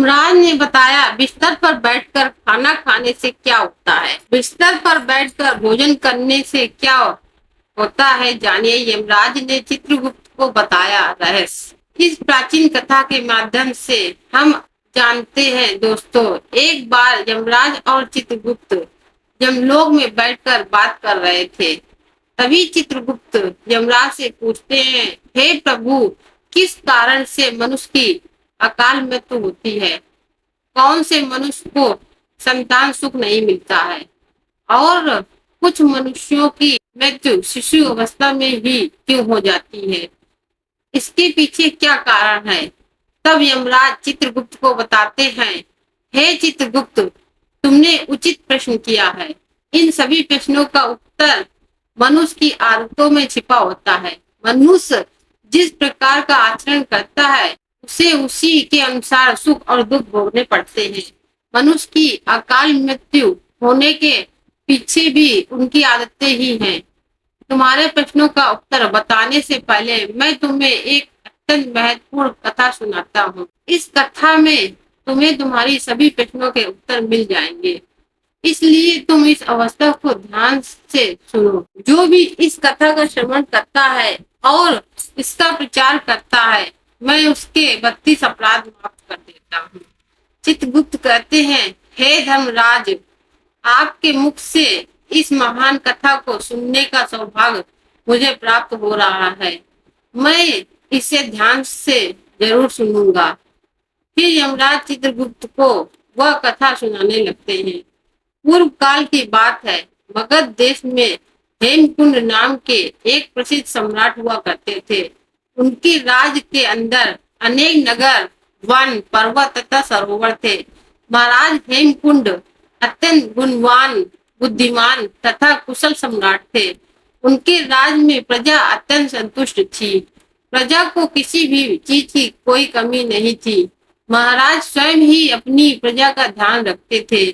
यमराज ने बताया, बिस्तर पर बैठकर खाना खाने से क्या होता है। बिस्तर पर बैठकर भोजन करने से क्या होता है, जानिए। यमराज ने चित्रगुप्त को बताया रहस्य। इस प्राचीन कथा के माध्यम से हम जानते हैं दोस्तों, एक बार यमराज और चित्रगुप्त यमलोक में बैठकर बात कर रहे थे। तभी चित्रगुप्त यमराज से पूछते हैं, हे प्रभु, किस कारण से मनुष्य की अकाल मृत्यु होती है? कौन से मनुष्य को संतान सुख नहीं मिलता है और कुछ मनुष्यों की मृत्यु शिशु अवस्था में ही क्यों हो जाती है? इसके पीछे क्या कारण है? तब यमराज चित्रगुप्त को बताते हैं, हे चित्रगुप्त, तुमने उचित प्रश्न किया है। इन सभी प्रश्नों का उत्तर मनुष्य की आदतों में छिपा होता है। मनुष्य जिस प्रकार का आचरण करता है उसे उसी के अनुसार सुख और दुख भोगने पड़ते हैं। मनुष्य की अकाल मृत्यु होने के पीछे भी उनकी आदतें ही हैं। तुम्हारे प्रश्नों का उत्तर बताने से पहले मैं तुम्हें एक अत्यंत महत्वपूर्ण कथा सुनाता हूँ। इस कथा में तुम्हें तुम्हारी सभी प्रश्नों के उत्तर मिल जाएंगे, इसलिए तुम इस अवस्था को ध्यान से सुनो। जो भी इस कथा का श्रवण करता है और इसका प्रचार करता है, मैं उसके 32 अपराध माफ कर देता हूँ। चित्रगुप्त कहते हैं, हे धर्मराज, आपके मुख से इस महान कथा को सुनने का सौभाग्य मुझे प्राप्त हो रहा है। मैं इसे ध्यान से जरूर सुनूंगा। फिर यमराज चित्रगुप्त को वह कथा सुनाने लगते हैं। पूर्व काल की बात है। मगध देश में हेमकुंड नाम के एक प्रसिद्ध सम्राट हुआ करते थे। उनके राज के अंदर अनेक नगर, वन, पर्वत तथा सरोवर थे। महाराज हेमकुंड अत्यंत गुणवान, बुद्धिमान तथा कुशल सम्राट थे। उनके राज में प्रजा अत्यंत संतुष्ट थी। प्रजा को किसी भी चीज की कोई कमी नहीं थी। महाराज स्वयं ही अपनी प्रजा का ध्यान रखते थे।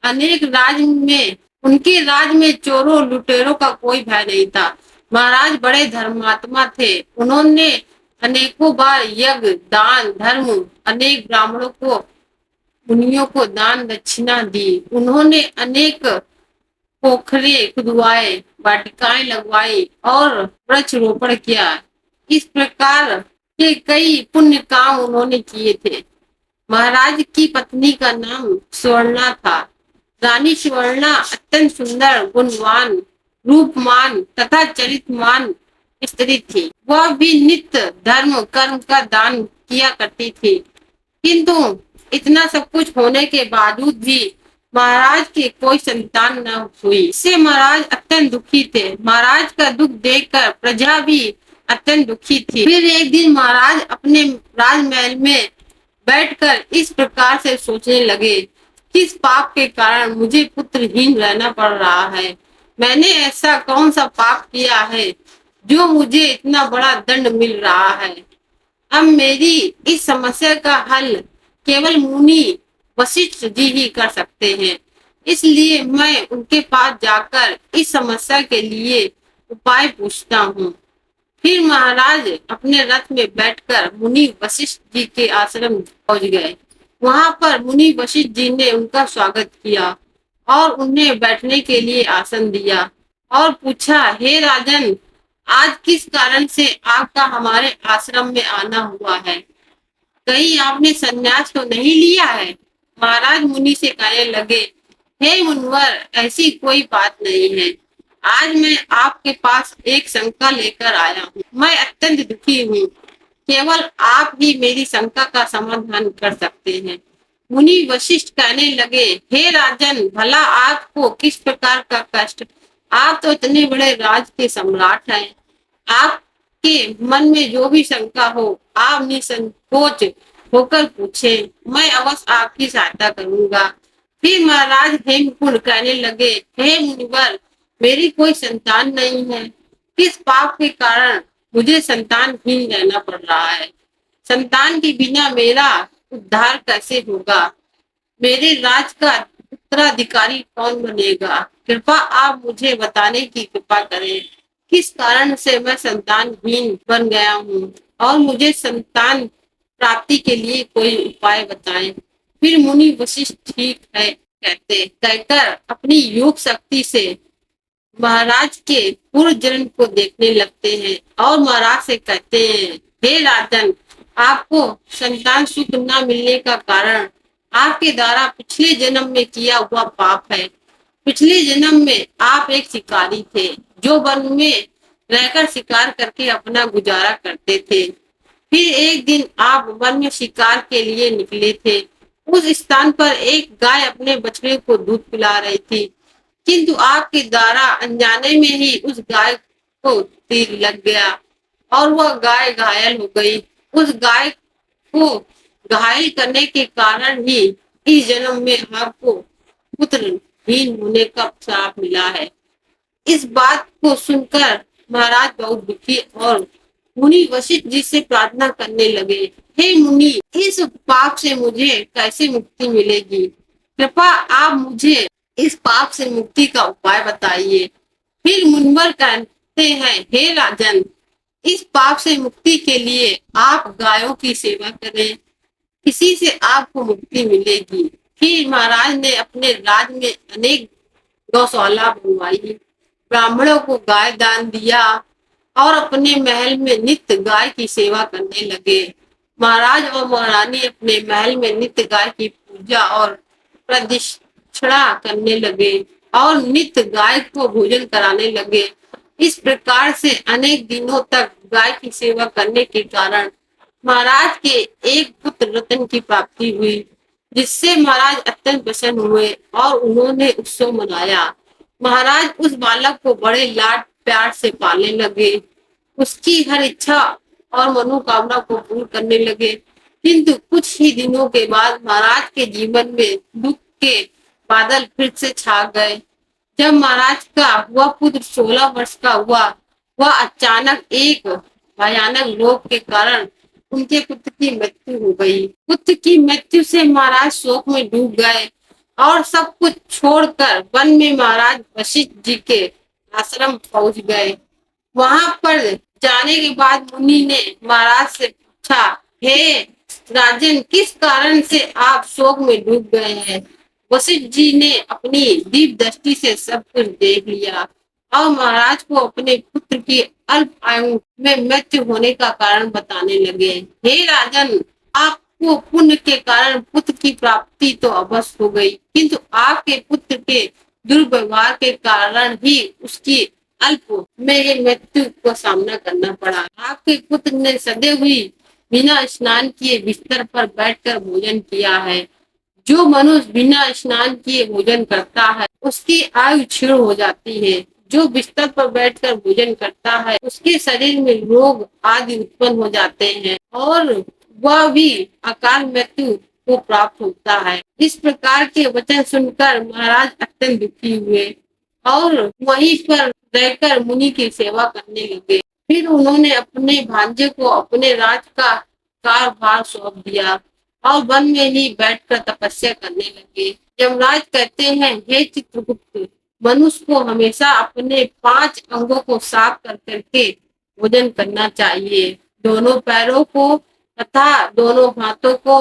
अनेक राज में उनके राज में चोरों लुटेरों का कोई भय नहीं था। महाराज बड़े धर्मात्मा थे। उन्होंने अनेकों बार यज्ञ, दान, धर्म, अनेक ब्राह्मणों को, मुनियों को दान दक्षिणा दी। उन्होंने अनेक पोखरे खुदवाए, वाटिकाएं लगवाई और वृक्ष रोपण किया। इस प्रकार के कई पुण्य काम उन्होंने किए थे। महाराज की पत्नी का नाम सुवर्णा था। रानी सुवर्णा अत्यंत सुंदर, गुणवान, रूपमान तथा चरित्रमान स्त्री थी। वह भी नित्य धर्म कर्म का दान किया करती थी। किंतु इतना सब कुछ होने के बावजूद भी महाराज के कोई संतान न हुई। इससे महाराज अत्यंत दुखी थे। महाराज का दुख देखकर प्रजा भी अत्यंत दुखी थी। फिर एक दिन महाराज अपने राजमहल में बैठकर इस प्रकार से सोचने लगे, किस पाप के कारण मुझे पुत्रहीन रहना पड़ रहा है? मैंने ऐसा कौन सा पाप किया है जो मुझे इतना बड़ा दंड मिल रहा है? अब मेरी इस समस्या का हल केवल मुनि वशिष्ठ जी ही कर सकते हैं। इसलिए मैं उनके पास जाकर इस समस्या के लिए उपाय पूछता हूँ। फिर महाराज अपने रथ में बैठकर मुनि वशिष्ठ जी के आश्रम पहुंच गए। वहां पर मुनि वशिष्ठ जी ने उनका स्वागत किया और उन्हें बैठने के लिए आसन दिया और पूछा, हे राजन, आज किस कारण से आपका हमारे आश्रम में आना हुआ है? कहीं आपने संन्यास तो नहीं लिया है? महाराज मुनि से कहने लगे, हे मुनिवर, ऐसी कोई बात नहीं है। आज मैं आपके पास एक शंका लेकर आया हूँ। मैं अत्यंत दुखी हूँ। केवल आप ही मेरी शंका का समाधान कर सकते हैं। मुनि वशिष्ठ कहने लगे, हे राजन, भला आपको किस प्रकार का कष्ट? आप तो इतने बड़े राज के सम्राट हैं। आपके मन में जो भी शंका हो, आप निसंकोच होकर पूछे, मैं अवश्य आपकी सहायता करूंगा। फिर महाराज हेमकुंड कहने लगे, हे मुनिवर, मेरी कोई संतान नहीं है। किस पाप के कारण मुझे संतानहीन रहना पड़ रहा है? संतान के बिना मेरा उद्धार कैसे होगा? मेरे राज का उत्तराधिकारी कौन बनेगा? कृपा आप मुझे बताने की कृपा करें। किस कारण से मैं संतानहीन बन गया हूँ और मुझे संतान प्राप्ति के लिए कोई उपाय बताएं। फिर मुनि वशिष्ठ ठीक है कहते कहकर अपनी योग शक्ति से महाराज के पूर्व जन्म को देखने लगते हैं और महाराज से कहते हैं, हे राजन, आपको संतान सुख न मिलने का कारण आपके द्वारा पिछले जन्म में किया हुआ पाप है। पिछले जन्म में आप एक शिकारी थे जो वन में रहकर शिकार करके अपना गुजारा करते थे। फिर एक दिन आप वन में शिकार के लिए निकले थे। उस स्थान पर एक गाय अपने बछड़े को दूध पिला रही थी, किंतु आपके द्वारा अनजाने में ही उस गाय को तीर लग गया और वह गाय घायल हो गई। उस गाय को घायल करने के कारण ही इस जन्म में आपको पुत्रहीन होने का श्राप मिला है। इस बात को सुनकर महाराज बहुत दुखी और मुनि वशिष्ठ जी से प्रार्थना करने लगे, हे मुनि, इस पाप से मुझे कैसे मुक्ति मिलेगी? कृपा आप मुझे इस पाप से मुक्ति का उपाय बताइए। फिर मुनिवर कहते हैं, हे राजन, इस पाप से मुक्ति के लिए आप गायों की सेवा करें, इसी से आपको मुक्ति मिलेगी। फिर महाराज ने अपने राज में अनेक गौशाला बनवाई, ब्राह्मणों को गाय दान दिया और अपने महल में नित्य गाय की सेवा करने लगे। महाराज और महारानी अपने महल में नित्य गाय की पूजा और प्रदक्षिणा करने लगे और नित्य गाय को भोजन कराने लगे। इस प्रकार से अनेक दिनों तक गाय की सेवा करने के कारण महाराज के एक पुत्र रतन की प्राप्ति हुई, जिससे महाराज अत्यंत प्रसन्न हुए और उन्होंने उत्सव मनाया। महाराज उस बालक को बड़े लाड प्यार से पालने लगे, उसकी हर इच्छा और मनोकामना को पूर्ण करने लगे। किंतु कुछ ही दिनों के बाद महाराज के जीवन में दुख के बादल फिर से छा गए। जब महाराज का वह पुत्र 16 वर्ष का हुआ, वह अचानक एक भयानक रोग के कारण उनके पुत्र की मृत्यु हो गई। पुत्र की मृत्यु से महाराज शोक में डूब गए और सब कुछ छोड़कर वन में महाराज वशिष्ठ जी के आश्रम पहुंच गए। वहां पर जाने के बाद मुनि ने महाराज से पूछा, हे राजन, किस कारण से आप शोक में डूब गए हैं? वशिष्ठ जी ने अपनी दीप दृष्टि से सब कुछ देख लिया और महाराज को अपने पुत्र की अल्प आयु में मृत्यु होने का कारण बताने लगे। हे राजन, आपको पुण्य के कारण पुत्र की प्राप्ति तो अवश्य हो गई, किंतु आपके पुत्र के दुर्व्यवहार के कारण ही उसकी अल्प में ये मृत्यु को सामना करना पड़ा। आपके पुत्र ने सदे हुई बिना स्नान किए बिस्तर पर बैठकर भोजन किया है। जो मनुष्य बिना स्नान किए भोजन करता है उसकी आयु क्षीण हो जाती है। जो बिस्तर पर बैठकर भोजन करता है उसके शरीर में रोग आदि उत्पन्न हो जाते हैं और वह भी अकाल मृत्यु को प्राप्त होता है। इस प्रकार के वचन सुनकर महाराज अत्यंत दुखी हुए और वहीं पर रहकर मुनि की सेवा करने लगे। फिर उन्होंने अपने भांजे को अपने राज का कार्यभार सौंप दिया और वन में ही बैठकर तपस्या करने लगे। यमराज कहते हैं, हे चित्रगुप्त, मनुष्य को हमेशा अपने 5 अंगों को साफ कर करके भोजन करना चाहिए। दोनों पैरों को तथा दोनों हाथों को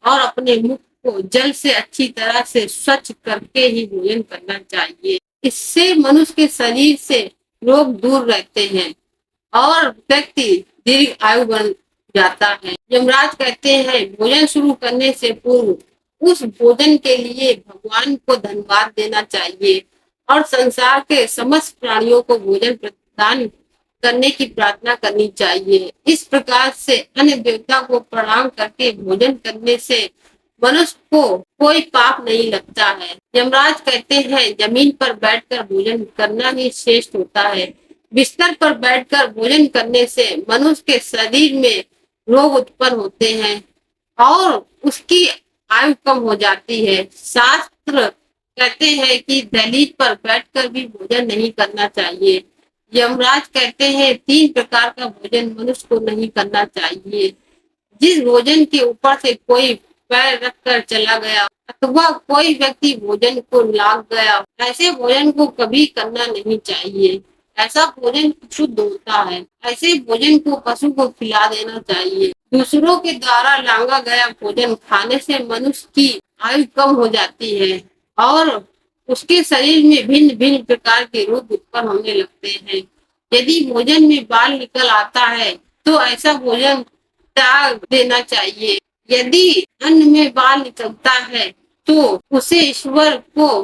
और अपने मुख को जल से अच्छी तरह से स्वच्छ करके ही भोजन करना चाहिए। इससे मनुष्य के शरीर से रोग दूर रहते हैं और व्यक्ति दीर्घ आयु बन जाता है। यमराज कहते हैं, भोजन शुरू करने से पूर्व उस भोजन के लिए भगवान को धन्यवाद देना चाहिए और संसार के समस्त प्राणियों को भोजन प्रदान करने की प्रार्थना करनी चाहिए। इस प्रकार से अन्य देवता को प्रणाम करके भोजन करने से मनुष्य को कोई पाप नहीं लगता है। यमराज कहते हैं, जमीन पर बैठकर भोजन करना ही श्रेष्ठ होता है। बिस्तर पर बैठकर भोजन करने से मनुष्य के शरीर में रोग उत्पन्न होते हैं और उसकी आयु कम हो जाती है। शास्त्र कहते हैं कि दहलीज पर बैठकर भी भोजन नहीं करना चाहिए। यमराज कहते हैं, 3 प्रकार का भोजन मनुष्य को नहीं करना चाहिए। जिस भोजन के ऊपर से कोई पैर रखकर चला गया अथवा कोई व्यक्ति भोजन को लाग गया, ऐसे भोजन को कभी करना नहीं चाहिए। ऐसा भोजन शुद्ध होता है। ऐसे भोजन को पशु को खिला देना चाहिए। दूसरों के द्वारा लांघा गया भोजन खाने से मनुष्य की आयु कम हो जाती है और उसके शरीर में भिन्न भिन्न प्रकार के रोग उत्पन्न होने लगते हैं। यदि भोजन में बाल निकल आता है तो ऐसा भोजन त्याग देना चाहिए। यदि अन्न में बाल निकलता है तो उसे ईश्वर को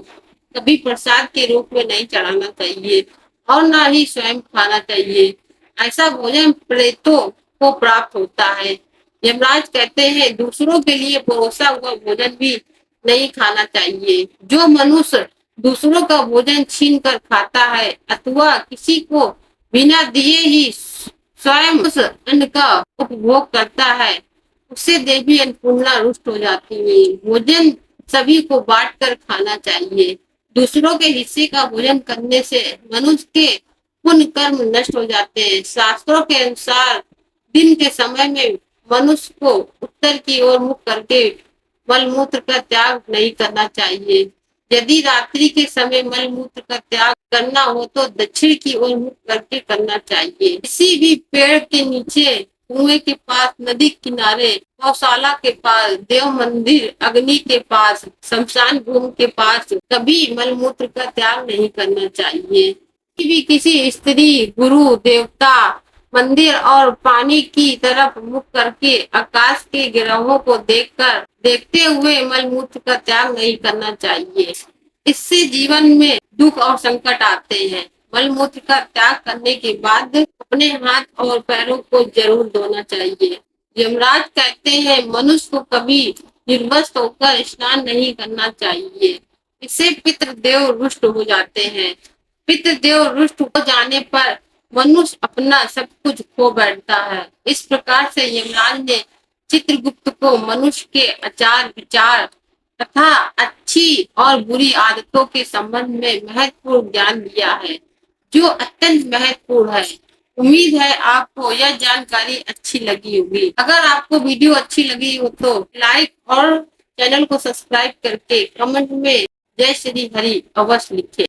कभी प्रसाद के रूप में नहीं चढ़ाना चाहिए और ना ही स्वयं खाना चाहिए। ऐसा भोजन प्रेतों को प्राप्त होता है। यमराज कहते हैं दूसरों के लिए परोसा हुआ भोजन भी नहीं खाना चाहिए। जो मनुष्य दूसरों का भोजन छीन कर खाता है अथवा किसी को बिना दिए ही स्वयं उस अन्न का उपभोग करता है, उससे देवी अन्नपूर्णा रुष्ट हो जाती है। भोजन सभी को बांट कर खाना चाहिए। दूसरों के हिस्से का भोजन करने से मनुष्य के पुण्य कर्म नष्ट हो जाते हैं। शास्त्रों के अनुसार दिन के समय में मनुष्य को उत्तर की ओर मुख करके मलमूत्र का त्याग नहीं करना चाहिए। यदि रात्रि के समय मलमूत्र का त्याग करना हो तो दक्षिण की ओर मुख करके करना चाहिए। किसी भी पेड़ के नीचे, कुएं के पास, नदी किनारे, गौशाला के पास, देव मंदिर, अग्नि के पास, शमशान भूमि के पास कभी मलमूत्र का त्याग नहीं करना चाहिए। भी किसी स्त्री, गुरु, देवता, मंदिर और पानी की तरफ मुख करके आकाश के ग्रहों को देखते हुए मलमूत्र का त्याग नहीं करना चाहिए। इससे जीवन में दुख और संकट आते हैं। मलमूत्र का त्याग करने के बाद अपने हाथ और पैरों को जरूर धोना चाहिए। यमराज कहते हैं मनुष्य को कभी निर्वस्त्र होकर स्नान नहीं करना चाहिए। इससे पितृदेव रुष्ट हो जाते हैं। पितृदेव रुष्ट हो जाने पर मनुष्य अपना सब कुछ खो बैठता है। इस प्रकार से यमराज ने चित्रगुप्त को मनुष्य के आचार विचार तथा अच्छी और बुरी आदतों के संबंध में महत्वपूर्ण ज्ञान दिया है, जो अत्यंत महत्वपूर्ण है। उम्मीद है आपको यह जानकारी अच्छी लगी होगी। अगर आपको वीडियो अच्छी लगी हो तो लाइक और चैनल को सब्सक्राइब करके कमेंट में जय श्री हरि अवश्य लिखें।